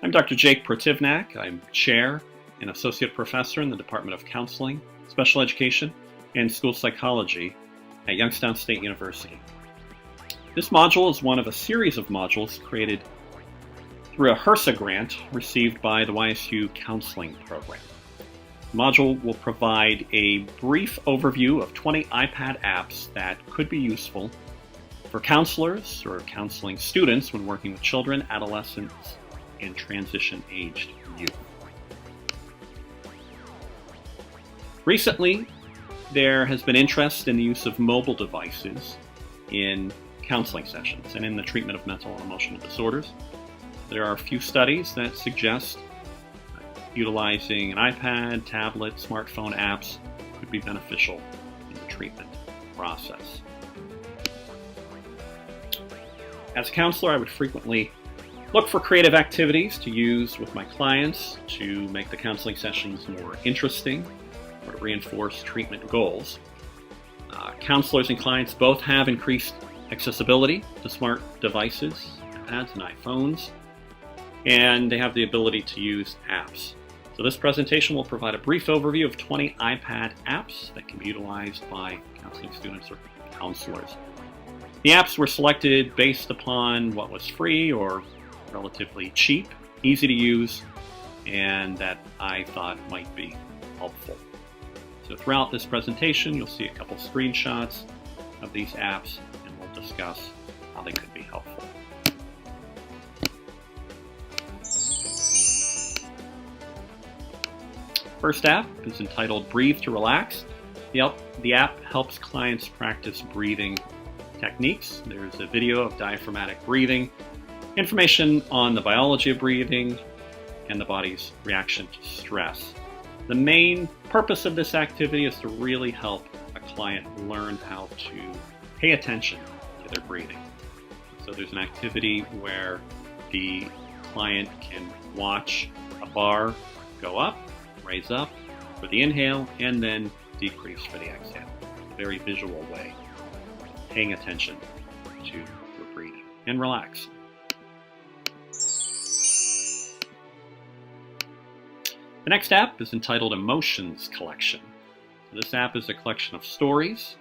I'm Dr. Jake Protivnak. I'm Chair and Associate Professor in the Department of Counseling, Special Education, and School Psychology at Youngstown State University. This module is one of a series of modules created through a HRSA grant received by the YSU Counseling Program. The module will provide a brief overview of 20 iPad apps that could be useful for counselors or counseling students when working with children, adolescents, and transition-aged youth. Recently, there has been interest in the use of mobile devices in counseling sessions and in the treatment of mental and emotional disorders. There are a few studies that suggest utilizing an iPad, tablet, smartphone apps could be beneficial in the treatment process. As a counselor, I would frequently look for creative activities to use with my clients to make the counseling sessions more interesting or to reinforce treatment goals. Counselors and clients both have increased accessibility to smart devices, iPads and iPhones, and they have the ability to use apps. So this presentation will provide a brief overview of 20 iPad apps that can be utilized by counseling students or counselors. The apps were selected based upon what was free or relatively cheap, easy to use, and that I thought might be helpful. So throughout this presentation, you'll see a couple screenshots of these apps, and we'll discuss how they could be helpful. First app is entitled Breathe to Relax. The app helps clients practice breathing techniques. There's a video of diaphragmatic breathing, information on the biology of breathing, and the body's reaction to stress. The main purpose of this activity is to really help a client learn how to pay attention to their breathing. So there's an activity where the client can watch a bar go up, raise up for the inhale, and then decrease for the exhale. A very visual way of paying attention to your breathing and relax. The next app is entitled Emotions Collection. So this app is a collection of stories,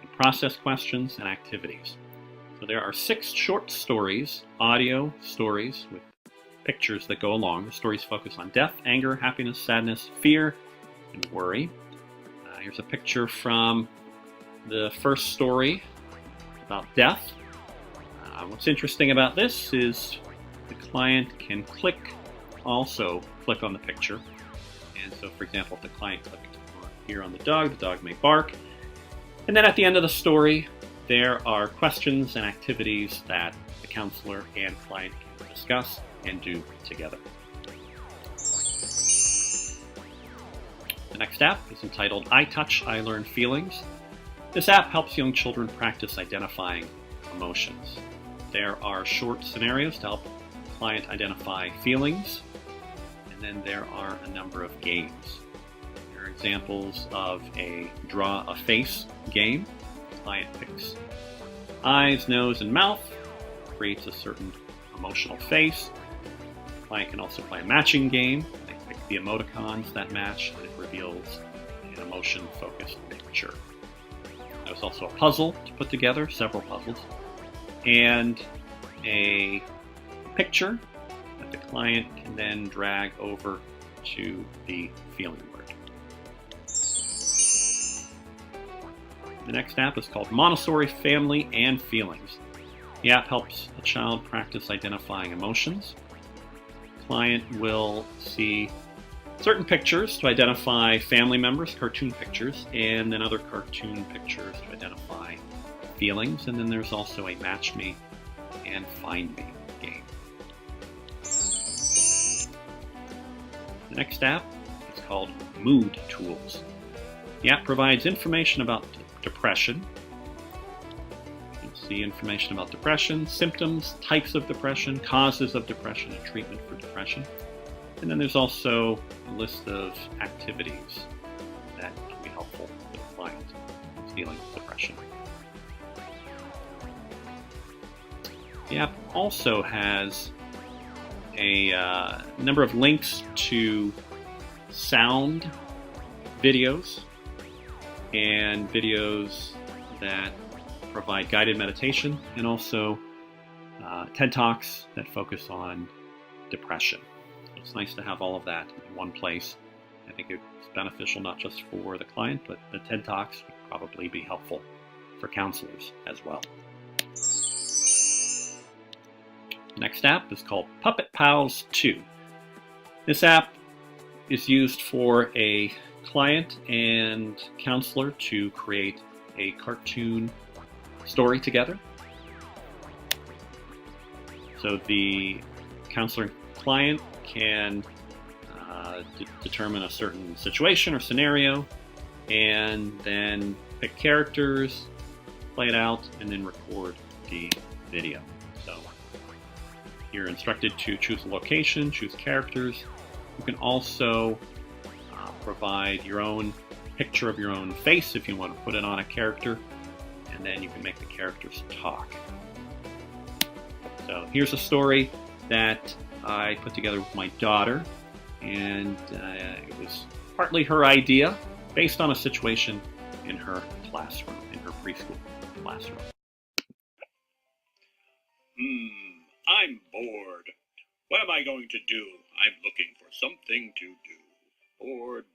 and process questions, and activities. So there are 6 short stories, audio stories with pictures that go along. The stories focus on death, anger, happiness, sadness, fear, and worry. Here's a picture from the first story about death. What's interesting about this is the client can also click on the picture. And so, for example, if the client clicked here on the dog may bark. And then at the end of the story, there are questions and activities that the counselor and client can discuss and do together. The next app is entitled I Touch, I Learn Feelings. This app helps young children practice identifying emotions. There are short scenarios to help the client identify feelings. And then there are a number of games. There are examples of a draw a face game. The client picks eyes, nose, and mouth, creates a certain emotional face. The client can also play a matching game. They pick the emoticons that match, and it reveals an emotion-focused picture. There's also a puzzle to put together, several puzzles, and a picture that the client can then drag over to the feeling word. The next app is called Montessori Family and Feelings. The app helps a child practice identifying emotions. The client will see certain pictures to identify family members, cartoon pictures, and then other cartoon pictures to identify feelings. And then there's also a Match Me and Find Me game. The next app is called Mood Tools. The app provides information about depression. You'll see information about depression, symptoms, types of depression, causes of depression, and treatment for depression. And then there's also a list of activities that can be helpful for the client who's dealing with depression. The app also has a number of links to sound videos and videos that provide guided meditation, and also TED Talks that focus on depression. It's nice to have all of that in one place. I think it's beneficial not just for the client, but the TED Talks would probably be helpful for counselors as well. Next app is called Puppet Pals 2. This app is used for a client and counselor to create a cartoon story together. So the counselor and client can determine a certain situation or scenario, and then pick characters, play it out, and then record the video. So you're instructed to choose a location, choose characters. You can also provide your own picture of your own face if you want to put it on a character, and then you can make the characters talk. So here's a story that I put together with my daughter, and it was partly her idea based on a situation in her classroom, in her preschool classroom. I'm bored. What am I going to do? I'm looking for something to do. Bored.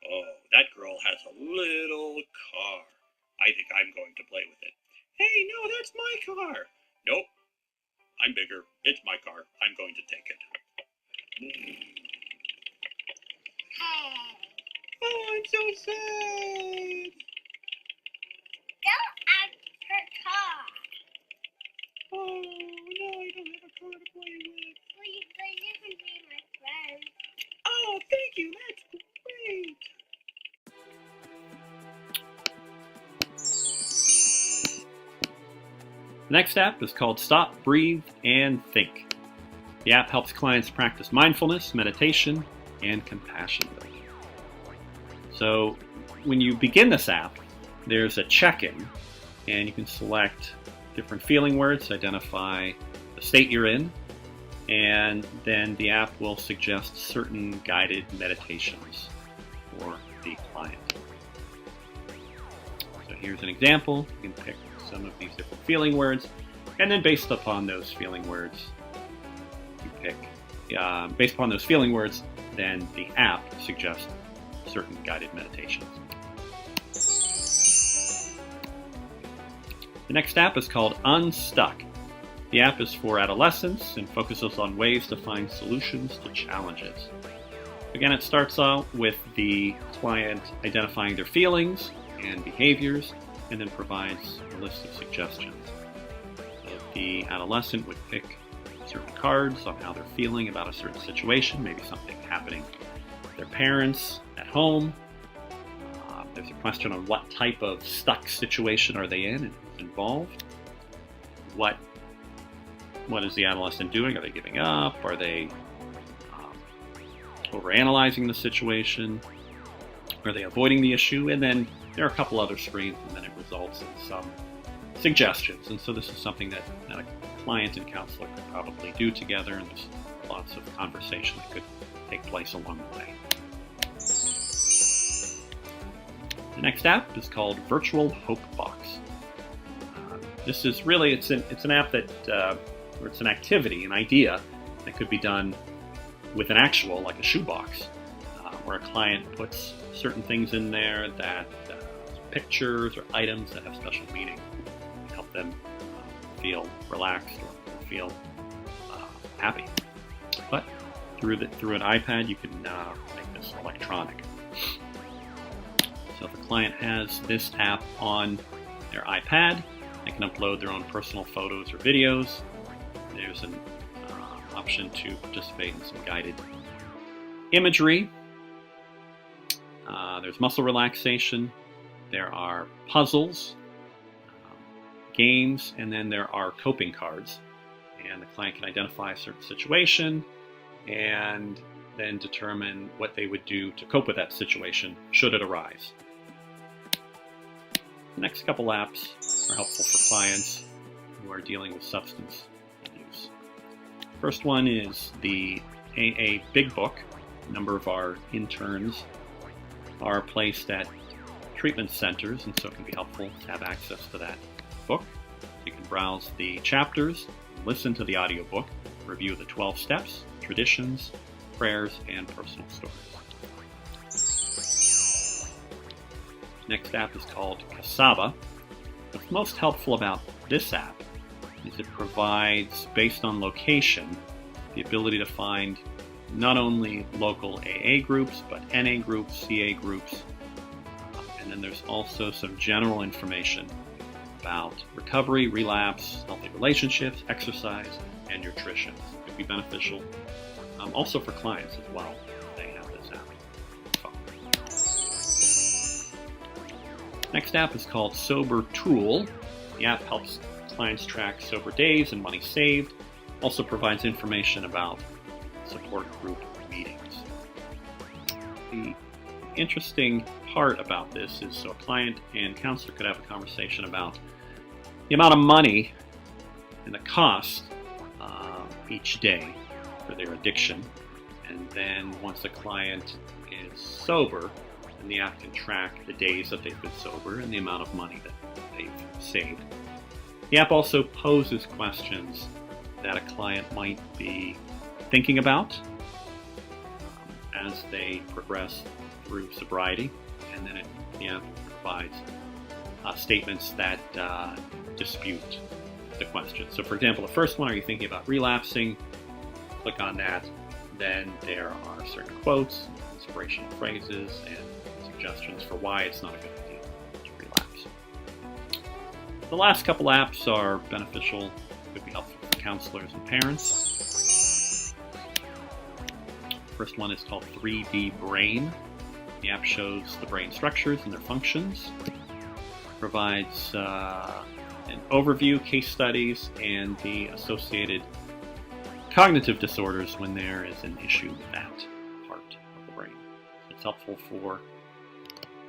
Oh, that girl has a little car. I think I'm going to play with it. Hey, no, that's my car. Nope. I'm bigger. It's my car. I'm going to take it. Oh, I'm so sad. Don't ask her car. Oh, no, I don't have a car to play with. Well, you can be my friend. Oh, thank you. That's great. The next app is called Stop, Breathe, and Think. The app helps clients practice mindfulness, meditation, and compassion building. So when you begin this app, there's a check-in, and you can select different feeling words to identify the state you're in, and then the app will suggest certain guided meditations for the client. So here's an example. You can pick some of these different feeling words, and then based upon those feeling words, then the app suggests certain guided meditations. The next app is called Unstuck. The app is for adolescents and focuses on ways to find solutions to challenges. Again, it starts out with the client identifying their feelings and behaviors, and then provides a list of suggestions. So the adolescent would pick certain cards on how they're feeling about a certain situation, maybe something happening with their parents at home. There's a question on what type of stuck situation are they in and who's involved. What is the adolescent doing? Are they giving up? Are they overanalyzing the situation? Are they avoiding the issue? And then there are a couple other screens, and then it results in some suggestions. And so this is something that a client and counselor could probably do together, and there's lots of conversation that could take place along the way. The next app is called Virtual Hope Box. This is really, it's an app that, or it's an activity, an idea that could be done with an actual, like a shoebox, where a client puts certain things in there that pictures or items that have special meaning and help them feel relaxed or feel happy. But through an iPad, you can make this electronic. So if a client has this app on their iPad, they can upload their own personal photos or videos. There's an option to participate in some guided imagery. There's muscle relaxation. There are puzzles, games, and then there are coping cards. And the client can identify a certain situation and then determine what they would do to cope with that situation should it arise. The next couple apps are helpful for clients who are dealing with substance and First one is the AA Big Book. A number of our interns are placed at treatment centers, and so it can be helpful to have access to that book. You can browse the chapters, listen to the audiobook, review the 12 steps, traditions, prayers, and personal stories. Next app is called Cassava. What's most helpful about this app is it provides, based on location, the ability to find not only local AA groups, but NA groups, CA groups, and then there's also some general information about recovery, relapse, healthy relationships, exercise, and nutrition. It could be beneficial also for clients as well. They have this app. Next app is called Sober Tool. The app helps clients track sober days and money saved. Also provides information about support group meetings. The interesting part about this is so a client and counselor could have a conversation about the amount of money and the cost each day for their addiction. And then once the client is sober, then the app can track the days that they've been sober and the amount of money that they've saved. The app also poses questions that a client might be thinking about as they progress through sobriety, and then the app provides statements that dispute the question. So for example, the first one, are you thinking about relapsing? Click on that. Then there are certain quotes, inspirational phrases, and suggestions for why it's not a good idea to relapse. The last couple apps are beneficial, could be helpful for counselors and parents. First one is called 3D Brain. The app shows the brain structures and their functions, provides an overview, case studies, and the associated cognitive disorders when there is an issue with that part of the brain. It's helpful for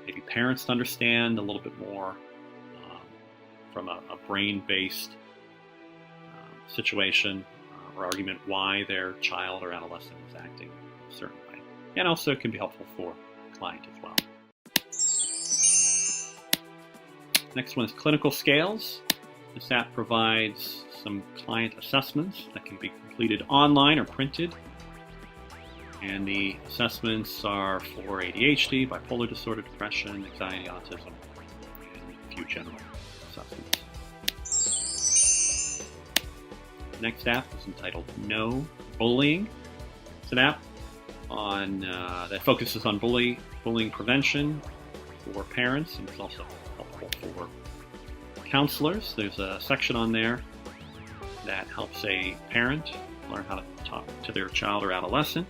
maybe parents to understand a little bit more from a brain-based situation or argument why their child or adolescent is acting a certain way. And also it can be helpful for the client as well. Next one is Clinical Scales. This app provides some client assessments that can be completed online or printed. And the assessments are for ADHD, bipolar disorder, depression, anxiety, autism, and a few general assessments. The next app is entitled No Bullying. It's an app that focuses on bullying prevention for parents, and it's also helpful for counselors. There's a section on there that helps a parent learn how to talk to their child or adolescent,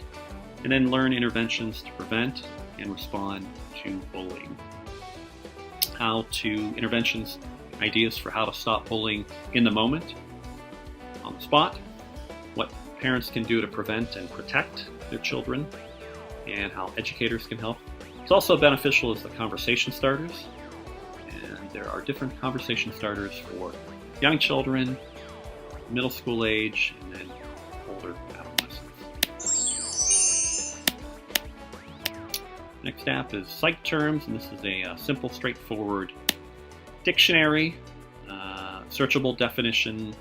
and then learn interventions to prevent and respond to bullying. Interventions, ideas for how to stop bullying in the moment, on the spot, what parents can do to prevent and protect their children, and how educators can help. It's also beneficial as the conversation starters, and there are different conversation starters for young children, middle school age, and then older adolescents. Next app is Psych Terms, and this is a simple, straightforward dictionary, searchable definition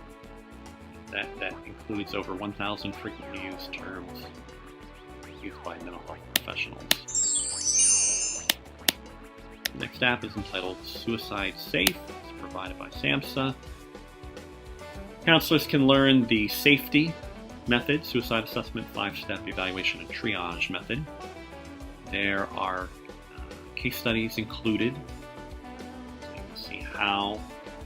that includes over 1,000 frequently used terms used by mental health professionals. The next app is entitled Suicide Safe. It's provided by SAMHSA. Counselors can learn the safety method, suicide assessment, 5-step evaluation, and triage method. There are case studies included. So you can see how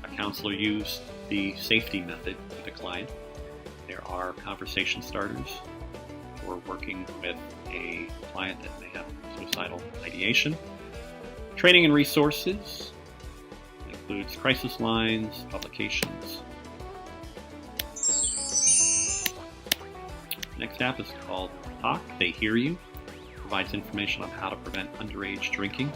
a counselor used the safety method with a client. There are conversation starters for working with a client that may have suicidal ideation. Training and resources includes crisis lines, publications. Next app is called Talk, They Hear You. It provides information on how to prevent underage drinking.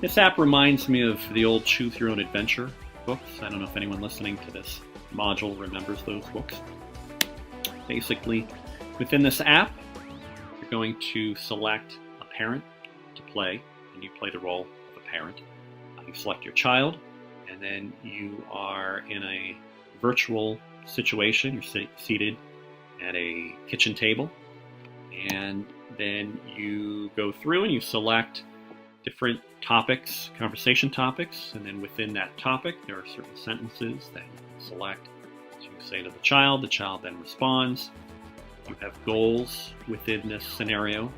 This app reminds me of the old Choose Your Own Adventure books. I don't know if anyone listening to this module remembers those books. Basically, within this app, you're going to select a parent to play, and you play the role of a parent. You select your child, and then you are in a virtual situation. You're seated at a kitchen table, and then you go through and you select different topics, conversation topics, and then within that topic there are certain sentences that you can select to say to the child then responds. You have goals within this scenario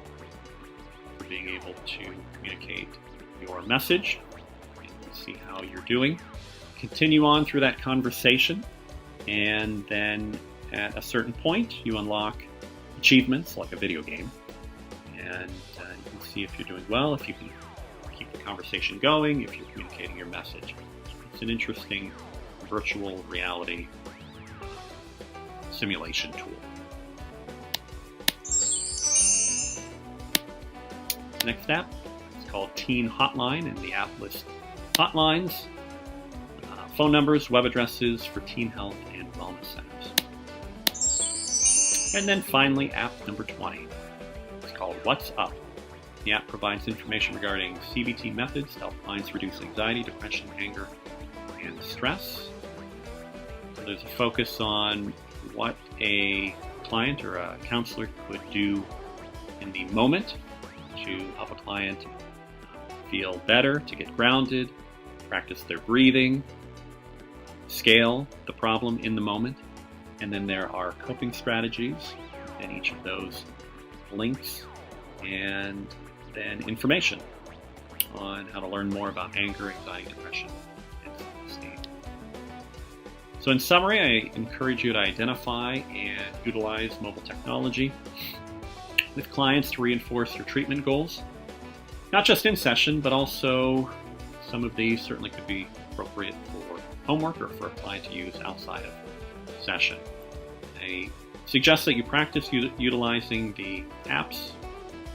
for being able to communicate your message. You can see how you're doing. Continue on through that conversation, and then at a certain point you unlock achievements like a video game, and you can see if you're doing well, if you can keep the conversation going, if you're communicating your message. It's an interesting virtual reality simulation tool. Next app is called Teen Hotline, and the app lists hotlines, phone numbers, web addresses for teen health and wellness centers. And then finally, app number 20. It's called What's Up. The app provides information regarding CBT methods to help clients reduce anxiety, depression, anger, and stress. So there's a focus on what a client or a counselor could do in the moment to help a client feel better, to get grounded, practice their breathing, scale the problem in the moment. And then there are coping strategies within each of those links, and then information on how to learn more about anger, anxiety, depression, and self-esteem. So in summary, I encourage you to identify and utilize mobile technology with clients to reinforce your treatment goals, not just in session, but also some of these certainly could be appropriate for homework or for a client to use outside of session. I suggest that you practice utilizing the apps,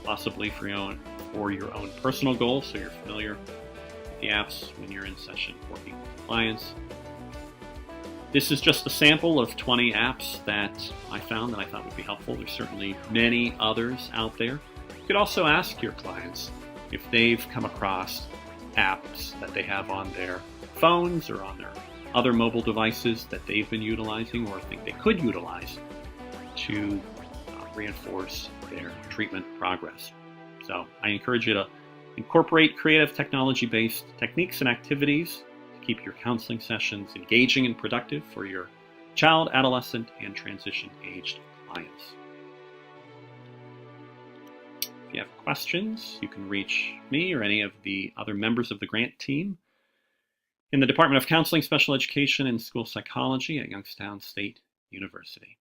possibly for your own personal goals, so you're familiar with the apps when you're in session working with clients. This is just a sample of 20 apps that I found that I thought would be helpful. There's certainly many others out there. You could also ask your clients if they've come across apps that they have on their phones or on their other mobile devices that they've been utilizing or think they could utilize to reinforce their treatment progress. So I encourage you to incorporate creative technology-based techniques and activities to keep your counseling sessions engaging and productive for your child, adolescent, and transition-aged clients. If you have questions, you can reach me or any of the other members of the grant team in the Department of Counseling, Special Education, and School Psychology at Youngstown State University.